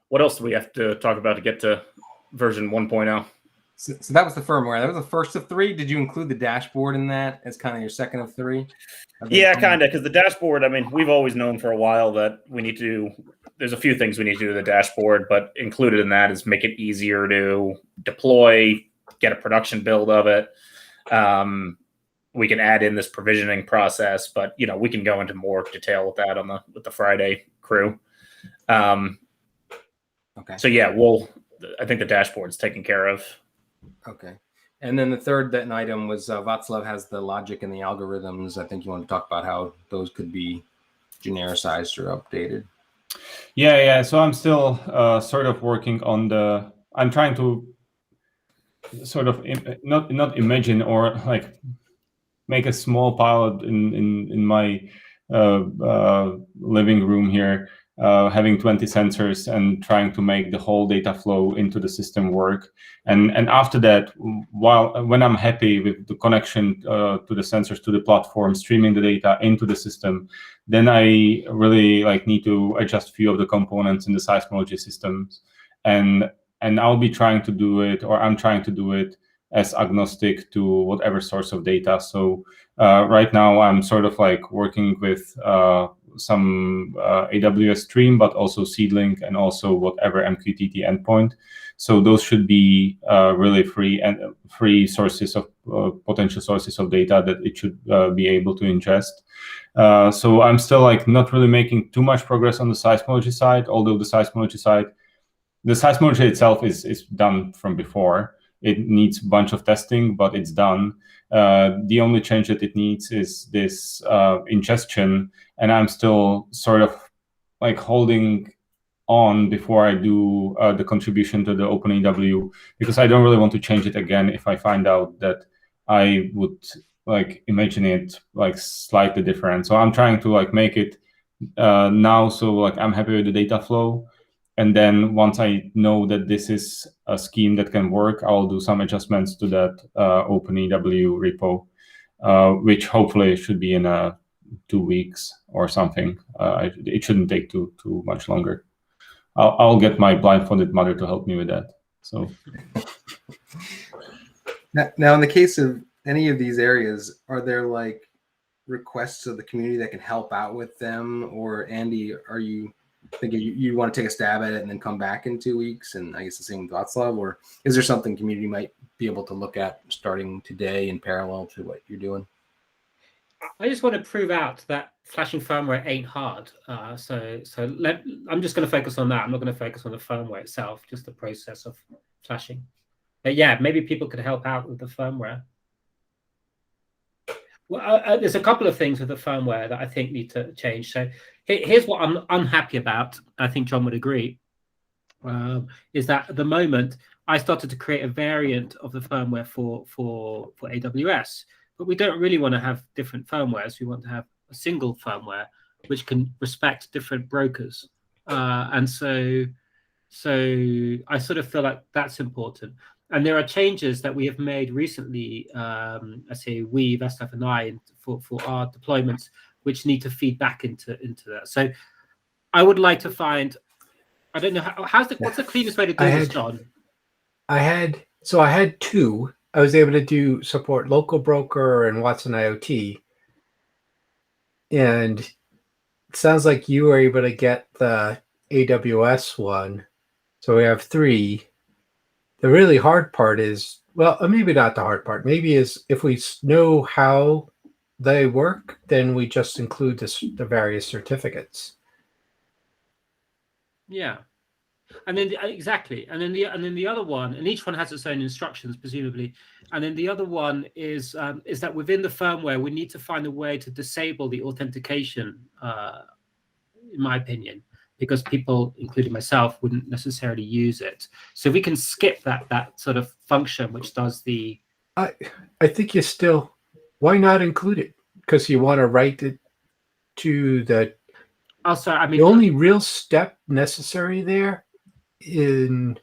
what else do we have to talk about to get to version 1.0? So that was the firmware. That was the first of 3. Did you include the dashboard in that as kind of your second of 3? Yeah, kind of, because the dashboard, I mean, we've always known for a while that there's a few things we need to do to the dashboard, but included in that is make it easier to deploy, get a production build of it. We can add in this provisioning process, but you know, we can go into more detail with that with the Friday crew. Okay. So yeah, I think the dashboard's taken care of. Okay. And then the third item was Václav has the logic and the algorithms. I think you want to talk about how those could be genericized or updated. Yeah. So I'm still sort of working on I'm trying to sort of not imagine or like make a small pilot in my living room here, having 20 sensors and trying to make the whole data flow into the system work. And after that, when I'm happy with the connection to the sensors to the platform, streaming the data into the system, then I really need to adjust a few of the components in the seismology systems. And I'll be trying to do it, or I'm trying to do it as agnostic to whatever source of data. So right now I'm sort of working with some AWS Stream, but also Seedlink and also whatever MQTT endpoint. So those should be really free sources of potential sources of data that it should be able to ingest. So I'm still not really making too much progress on the seismology side, although the seismology itself is done from before. It needs a bunch of testing, but it's done. The only change that it needs is this ingestion, and I'm still sort of holding on before I do the contribution to the OpenEEW, because I don't really want to change it again if I find out that I would imagine it slightly different. So I'm trying to make it now so I'm happy with the data flow. And then once I know that this is a scheme that can work, I'll do some adjustments to that OpenEEW repo, which hopefully should be in 2 weeks or something. It shouldn't take too much longer. I'll get my blindfolded mother to help me with that. So Now, in the case of any of these areas, are there like requests of the community that can help out with them? Or Andy, are you thinking you want to take a stab at it and then come back in 2 weeks? And I guess the same with Václav, or is there something community might be able to look at starting today in parallel to what you're doing? I just want to prove out that flashing firmware ain't hard. I'm just going to focus on that. I'm not going to focus on the firmware itself, just the process of flashing. But yeah, maybe people could help out with the firmware. Well, there's a couple of things with the firmware that I think need to change. So here's what I'm unhappy about. I think John would agree, is that at the moment I started to create a variant of the firmware for AWS, but we don't really want to have different firmwares. We want to have a single firmware which can respect different brokers, and so I sort of feel like that's important. And there are changes that we have made recently, I say we, Václav and I, for our deployments, which need to feed back into that. So I would like to find, I don't know, what's the cleanest way to do this, John? I had two. I was able to do support local broker and Watson IoT. And it sounds like you were able to get the AWS one. So we have 3. The really hard part is, well, maybe not the hard part. Maybe is if we know how they work, then we just include the various certificates. Yeah, and then exactly, and then the other one, and each one has its own instructions, presumably. And then the other one is that within the firmware, we need to find a way to disable the authentication, in my opinion, because people, including myself, wouldn't necessarily use it. So we can skip that sort of function which does the. I think you still. Why not include it? Because you want to write it to the. Oh, sorry. I mean, the only real step necessary there is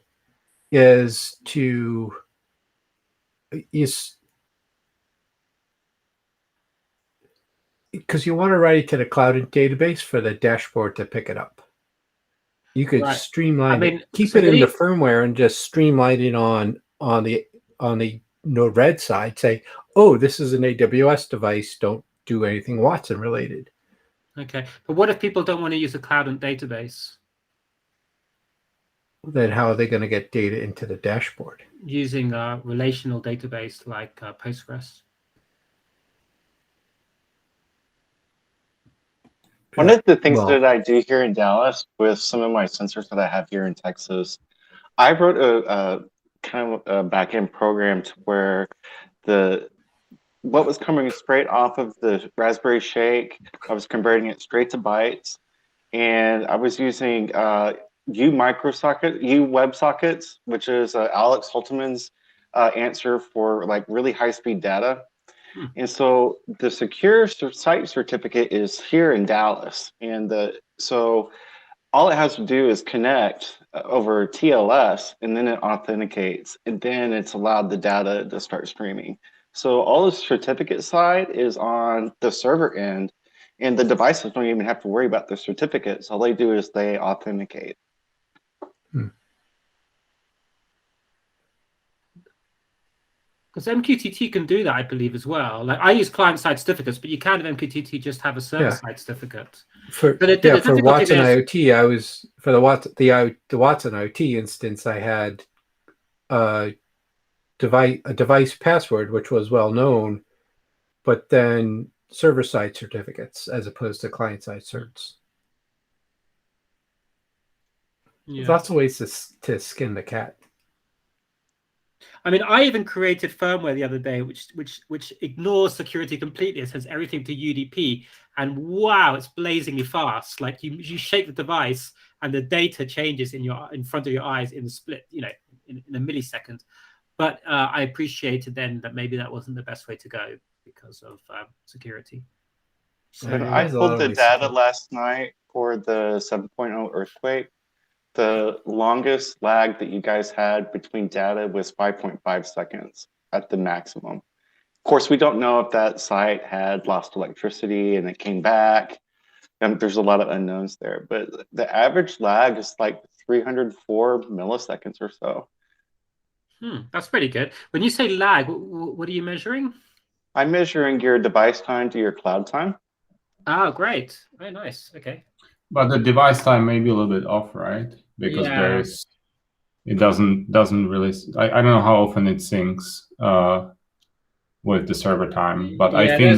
because you want to write it to the cloud database for the dashboard to pick it up. You could streamline it, keep it in the firmware, and just streamline it on the Node-RED side. Say, oh, this is an AWS device. Don't do anything Watson related. Okay, but what if people don't want to use a cloud and database? Then how are they going to get data into the dashboard? Using a relational database like Postgres. One of the things that I do here in Dallas with some of my sensors that I have here in Texas, I wrote a kind of a backend program to where what was coming straight off of the Raspberry Shake, I was converting it straight to bytes, and I was using WebSockets, which is Alex Holtman's answer for like really high-speed data. And so the secure site certificate is here in Dallas, and so all it has to do is connect over TLS, and then it authenticates, and then it's allowed the data to start streaming. So all the certificate side is on the server end, and the devices don't even have to worry about the certificates. All they do is they authenticate. Because MQTT can do that, I believe, as well. Like I use client-side certificates, but you can have MQTT just have a server-side certificate. For Watson IoT, I was for the Watson IoT instance, I had a device password which was well known, but then server-side certificates as opposed to client-side certs. Yeah. Lots of ways to skin the cat. I mean, I even created firmware the other day which ignores security completely. It sends everything to UDP, and wow, it's blazingly fast. Like you shake the device, and the data changes in front of your eyes in the split, in a millisecond. But I appreciated then that maybe that wasn't the best way to go because of security. So I pulled the data last night for the 7.0 earthquake. The longest lag that you guys had between data was 5.5 seconds at the maximum. Of course, we don't know if that site had lost electricity and it came back. And there's a lot of unknowns there, but the average lag is like 304 milliseconds or so. That's pretty good. When you say lag, what are you measuring? I'm measuring your device time to your cloud time. Oh, great. Very nice. Okay. But the device time may be a little bit off, right? Because it doesn't really. I don't know how often it syncs with the server time, but I think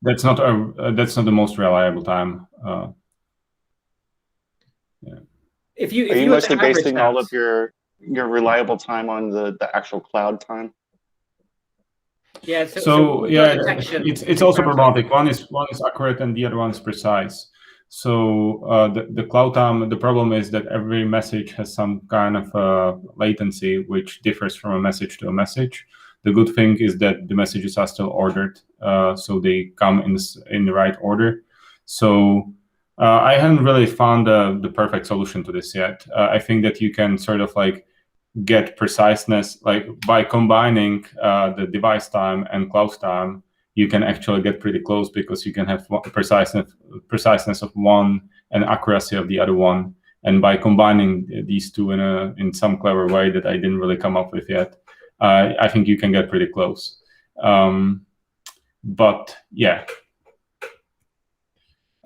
that's not the most reliable time. If Are you you were to mostly average basing all of that, your reliable time on the actual cloud time? yeah. So with yeah, your detection, it's also problematic. One is accurate and the other one is precise. So the cloud time, the problem is that every message has some kind of latency which differs from a message to a message. The good thing is that the messages are still ordered, so they come in the right order. So I haven't really found the perfect solution to this yet. I think that you can sort of like get preciseness, like by combining the device time and cloud time, you can actually get pretty close because you can have preciseness of one and accuracy of the other one. And by combining these two in some clever way that I didn't really come up with yet, I think you can get pretty close. But yeah,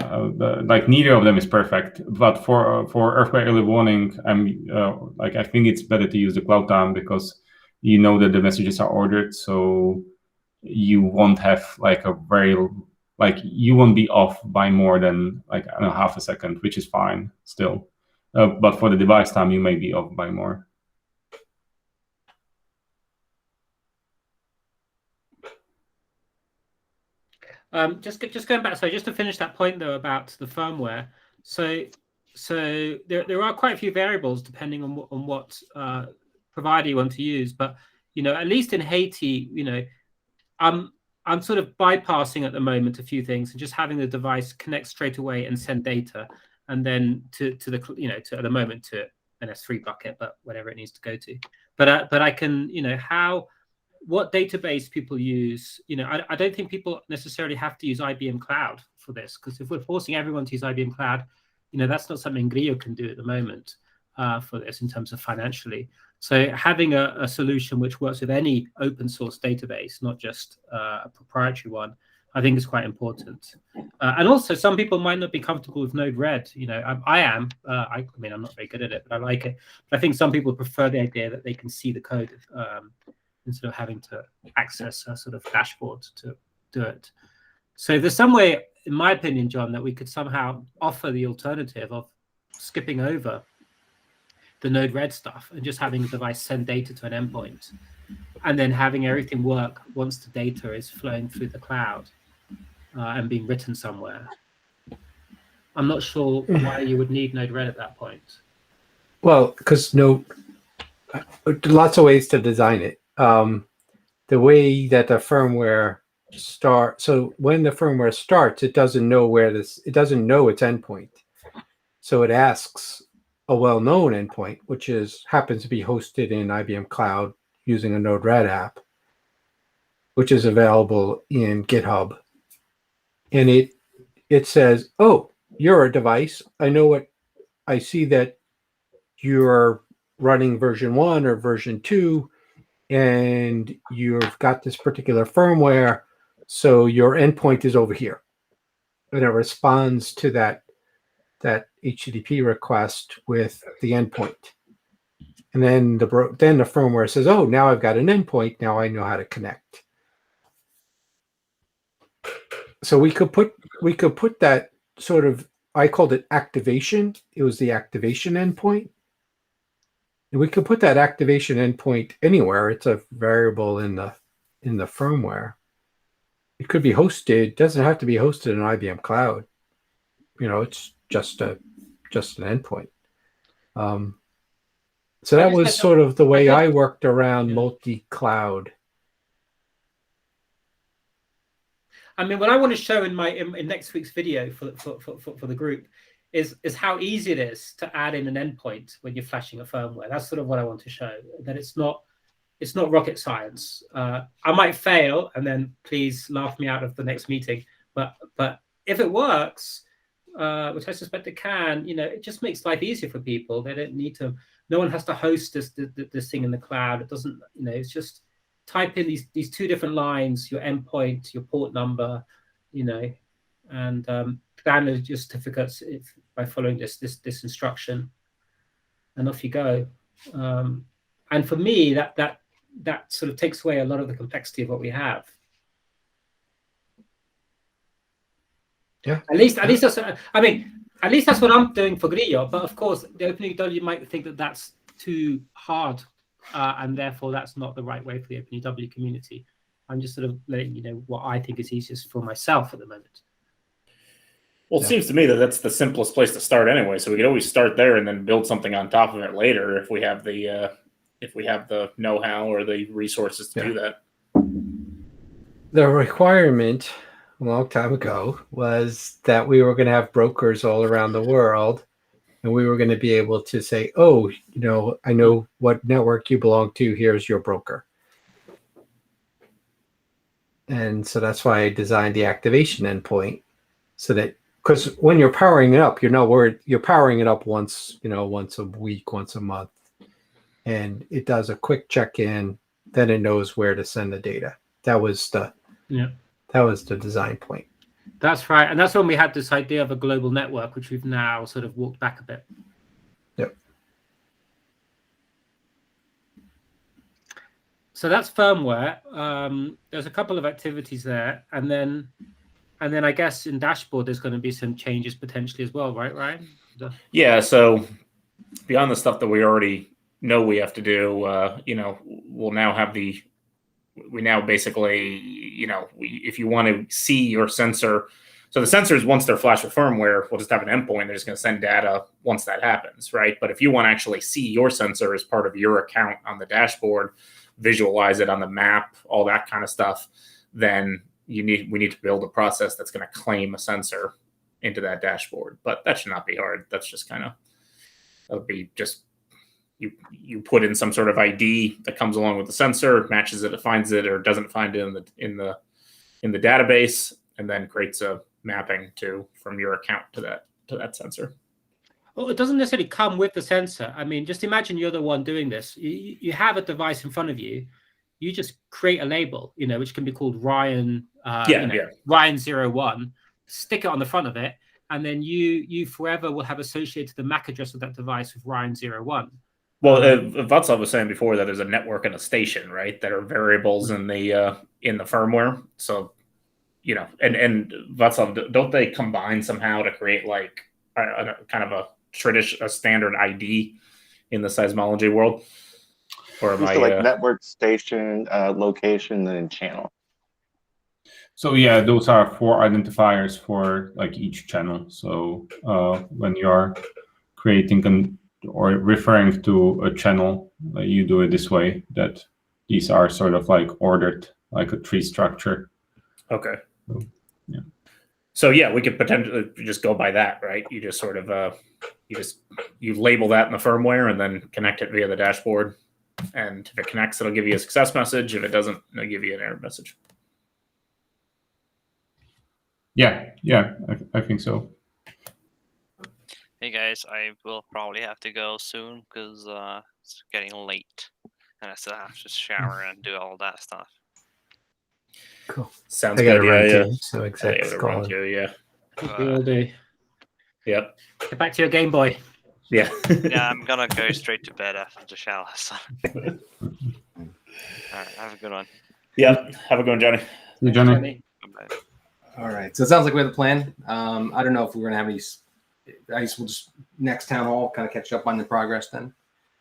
like neither of them is perfect. But for earthquake early warning, I think it's better to use the cloud time because you know that the messages are ordered, so you won't have like you won't be off by more than like I don't know, half a second, which is fine still. But for the device time, you may be off by more. Just going back, so just to finish that point though about the firmware. So there are quite a few variables depending on what provider you want to use, but at least in Haiti, I'm sort of bypassing at the moment a few things and just having the device connect straight away and send data, and then to the to at the moment to an S3 bucket, but whatever it needs to go to. But I can what database people use. I don't think people necessarily have to use IBM Cloud for this, because if we're forcing everyone to use IBM Cloud, that's not something Grio can do at the moment for this in terms of financially. So having a solution which works with any open source database, not just a proprietary one, I think is quite important. And also, some people might not be comfortable with Node-RED. I am. I mean, I'm not very good at it, but I like it. But I think some people prefer the idea that they can see the code instead of having to access a sort of dashboard to do it. So there's some way, in my opinion, John, that we could somehow offer the alternative of skipping over the Node-RED stuff and just having the device send data to an endpoint, and then having everything work once the data is flowing through the cloud and being written somewhere. I'm not sure why you would need Node-RED at that point. Well, because lots of ways to design it. The way that the firmware starts, so when the firmware starts, it doesn't know it doesn't know its endpoint. So it asks a well-known endpoint, which happens to be hosted in IBM Cloud using a Node-RED app, which is available in GitHub. And it says, oh, you're a device. I see that you're running version 1 or version 2, and you've got this particular firmware, so your endpoint is over here. And it responds to that HTTP request with the endpoint. And then the firmware says, oh, now I've got an endpoint. Now I know how to connect. So we could put that sort of, I called it activation. It was the activation endpoint. And we could put that activation endpoint anywhere. It's a variable in the firmware. It could be hosted. It doesn't have to be hosted in IBM Cloud. It's just an endpoint. So that was sort of the way I worked around multi-cloud. I mean, what I want to show in next week's video for the group is how easy it is to add in an endpoint when you're flashing a firmware. That's sort of what I want to show, that it's not rocket science. I might fail, and then please laugh me out of the next meeting. But if it works, which I suspect it can, it just makes life easier for people. They don't need to. No one has to host this thing in the cloud. It doesn't. It's just type in these two different lines, your endpoint, your port number, and download your certificates by following this instruction, and off you go. And for me, that sort of takes away a lot of the complexity of what we have. Yeah. At least that's. At least that's what I'm doing for Grillo. But of course, the OpenEEW might think that that's too hard, and therefore that's not the right way for the OpenEEW community. I'm just sort of letting you know what I think is easiest for myself at the moment. Well, it seems to me that that's the simplest place to start anyway. So we could always start there and then build something on top of it later if we have the know-how or the resources to do that. The requirement a long time ago was that we were going to have brokers all around the world, and we were going to be able to say, oh, I know what network you belong to. Here's your broker. And so that's why I designed the activation endpoint, so that, because when you're powering it up, you're not worried. You're powering it up once a week, once a month, and it does a quick check-in. Then it knows where to send the data. That was the design point. That's right, and that's when we had this idea of a global network, which we've now sort of walked back a bit. Yep. So that's firmware. There's a couple of activities there, and then I guess in dashboard there's going to be some changes potentially as well, right, Ryan? Yeah. So beyond the stuff that we already know we have to do, we'll now have we now basically, if you want to see your sensor, so the sensors, once they're flashed with firmware, we'll just have an endpoint. They're just going to send data once that happens, right? But if you want to actually see your sensor as part of your account on the dashboard, visualize it on the map, all that kind of stuff, then we need to build a process that's going to claim a sensor into that dashboard. But that should not be hard. That's just that'll be just you put in some sort of ID that comes along with the sensor, matches it, finds it, or doesn't find it in the database, and then creates a mapping from your account to that sensor. Well, it doesn't necessarily come with the sensor. I mean, just imagine you're the one doing this. You have a device in front of you. You just create a label, which can be called Ryan. Ryan01. Stick it on the front of it, and then you forever will have associated the MAC address of that device with Ryan01. Well, Václav was saying before that there's a network and a station, right? That are variables in the firmware. So, and Václav, don't they combine somehow to create like a kind of a standard ID in the seismology world? Or am I like network, station, location, and channel? So yeah, those are 4 identifiers for like each channel. So when you are creating or referring to a channel, you do it this way, that these are sort of like ordered like a tree structure. Okay. So, yeah. So yeah, we could potentially just go by that, right? You just sort of you label that in the firmware and then connect it via the dashboard. And if it connects, it'll give you a success message. If it doesn't, it'll give you an error message. Yeah, I think so. Hey guys, I will probably have to go soon because it's getting late, and I still have to shower and do all that stuff. Cool. Sounds I gotta good. run Yeah. too, so exec's calling. Yeah. We all do. Yep. Get back to your Game Boy. Yeah. Yeah, I'm gonna go straight to bed after the shower. So. All right, have a good one. Yep. Have a good one, Johnny. See you, Johnny. Bye-bye. All right. So it sounds like we have a plan. I don't know if we're going to have any. I guess we'll just next town hall kind of catch up on the progress then.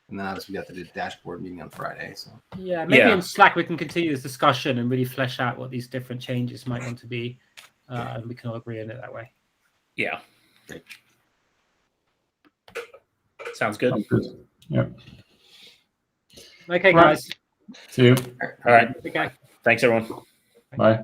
And then obviously we got to do the dashboard meeting on Friday. So yeah, maybe in Slack we can continue this discussion and really flesh out what these different changes might want to be. And we can all agree on it that way. Yeah. Great. Sounds good. Yeah. Okay, guys. See you. All right. Okay. Thanks, everyone. Bye.